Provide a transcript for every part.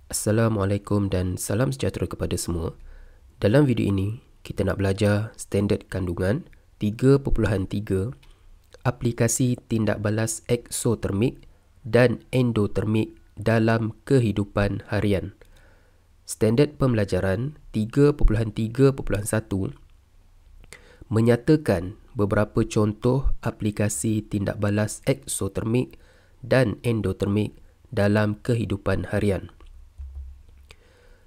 Assalamualaikum dan salam sejahtera kepada semua. Dalam video ini, kita nak belajar standard kandungan 3.3 aplikasi tindak balas eksotermik dan endotermik dalam kehidupan harian. Standard pembelajaran 3.3.1 menyatakan beberapa contoh aplikasi tindak balas eksotermik dan endotermik dalam kehidupan harian.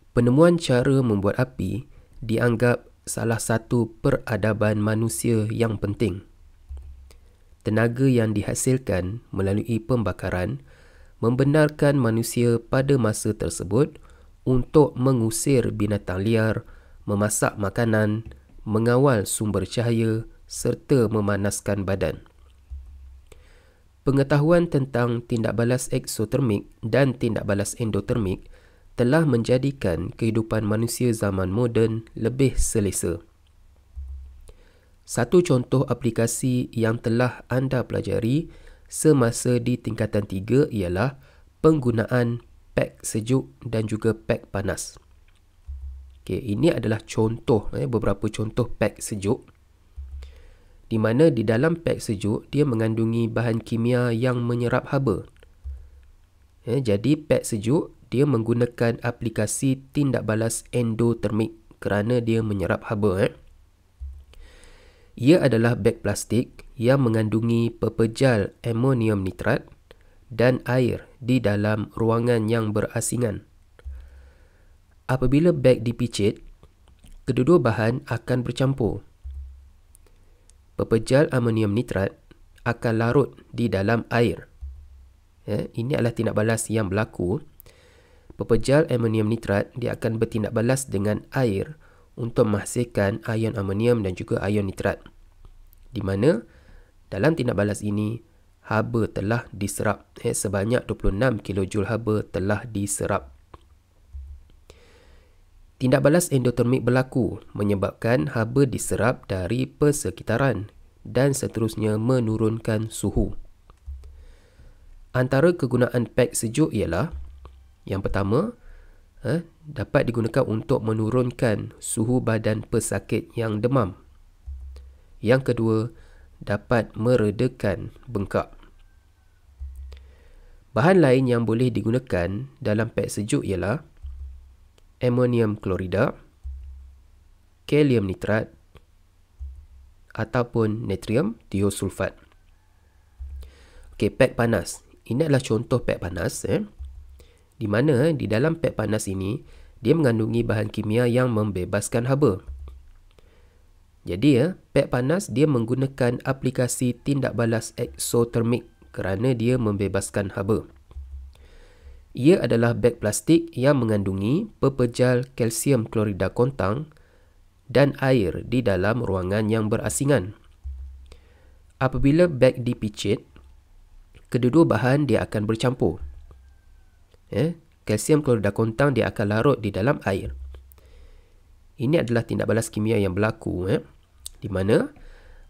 Penemuan cara membuat api dianggap salah satu peradaban manusia yang penting. Tenaga yang dihasilkan melalui pembakaran membenarkan manusia pada masa tersebut untuk mengusir binatang liar, memasak makanan, mengawal sumber cahaya serta memanaskan badan. Pengetahuan tentang tindak balas eksotermik dan tindak balas endotermik telah menjadikan kehidupan manusia zaman moden lebih selesa. Satu contoh aplikasi yang telah anda pelajari semasa di tingkatan 3 ialah penggunaan pek sejuk dan juga pek panas. Ini adalah contoh, beberapa contoh pek sejuk, di mana di dalam pek sejuk dia mengandungi bahan kimia yang menyerap haba. Jadi pek sejuk dia menggunakan aplikasi tindak balas endotermik kerana dia menyerap haba. Ia adalah beg plastik yang mengandungi pepejal amonium nitrat dan air di dalam ruangan yang berasingan. Apabila beg dipicit, kedua-dua bahan akan bercampur. Pepejal amonium nitrat akan larut di dalam air. Ini adalah tindak balas yang berlaku. Pepejal amonium nitrat dia akan bertindak balas dengan air untuk menghasilkan ion amonium dan juga ion nitrat. Di mana dalam tindak balas ini haba telah diserap. Sebanyak 26 kJ haba telah diserap. Tindak balas endotermik berlaku menyebabkan haba diserap dari persekitaran dan seterusnya menurunkan suhu. Antara kegunaan pek sejuk ialah yang pertama, dapat digunakan untuk menurunkan suhu badan pesakit yang demam. Yang kedua, dapat meredakan bengkak. Bahan lain yang boleh digunakan dalam pek sejuk ialah amonium klorida, kalium nitrat ataupun natrium tiosulfat. Pek panas. Ini adalah contoh pek panas. Di mana di dalam pek panas ini, dia mengandungi bahan kimia yang membebaskan haba. Jadi, pek panas dia menggunakan aplikasi tindak balas eksotermik kerana dia membebaskan haba. Ia adalah beg plastik yang mengandungi pepejal kalsium klorida kontang dan air di dalam ruangan yang berasingan. Apabila beg dipicit, kedua-dua bahan dia akan bercampur. Kalsium klorida kontang dia akan larut di dalam air. Ini adalah tindak balas kimia yang berlaku, di mana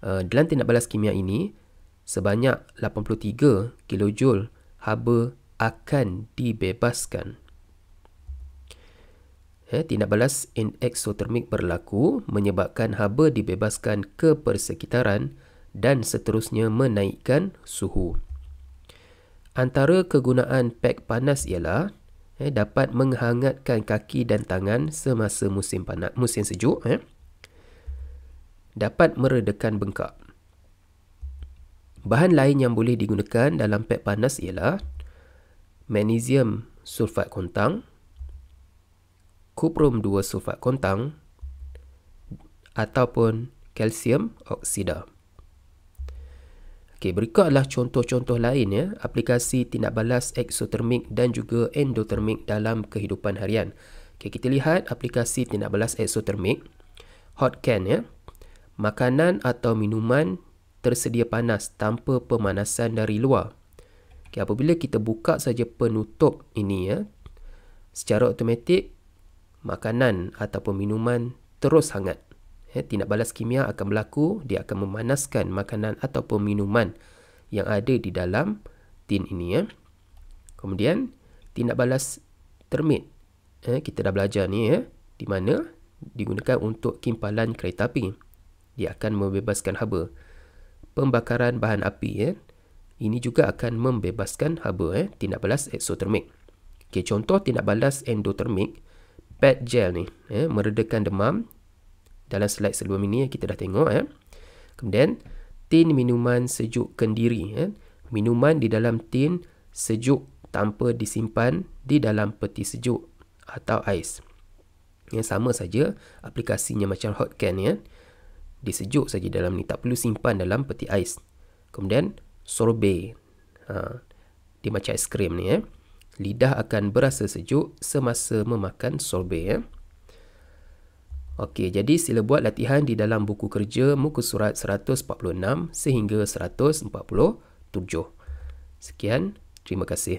dalam tindak balas kimia ini sebanyak 83 kJ haba akan dibebaskan. Tindak balas eksotermik berlaku menyebabkan haba dibebaskan ke persekitaran dan seterusnya menaikkan suhu. Antara kegunaan pek panas ialah dapat menghangatkan kaki dan tangan semasa musim sejuk, dapat meredakan bengkak. Bahan lain yang boleh digunakan dalam pek panas ialah magnesium sulfat kontang, kuprum 2 sulfat kontang ataupun kalsium oksida. Berikut adalah contoh-contoh lain aplikasi tindak balas eksotermik dan juga endotermik dalam kehidupan harian. Kita lihat aplikasi tindak balas eksotermik. Hot can, makanan atau minuman tersedia panas tanpa pemanasan dari luar. Apabila kita buka saja penutup ini, secara automatik makanan ataupun minuman terus hangat. Tindak balas kimia akan berlaku, dia akan memanaskan makanan ataupun minuman yang ada di dalam tin ini. Kemudian tindak balas termit kita dah belajar ni di mana digunakan untuk kimpalan kereta api. Dia akan membebaskan haba. Pembakaran bahan api ini juga akan membebaskan haba, tindak balas eksotermik. Okey, contoh tindak balas endotermik, pad gel ni meredakan demam. Dalam slide sebelum ini kita dah tengok. Kemudian tin minuman sejuk kendiri. Minuman di dalam tin sejuk tanpa disimpan di dalam peti sejuk atau ais. Yang sama saja aplikasinya macam hot can disejuk saja dalam ni, tak perlu simpan dalam peti ais. Kemudian sorbet, dia macam aiskrim ni lidah akan berasa sejuk semasa memakan sorbet. Okey, jadi sila buat latihan di dalam buku kerja muka surat 146 sehingga 147. Sekian, terima kasih.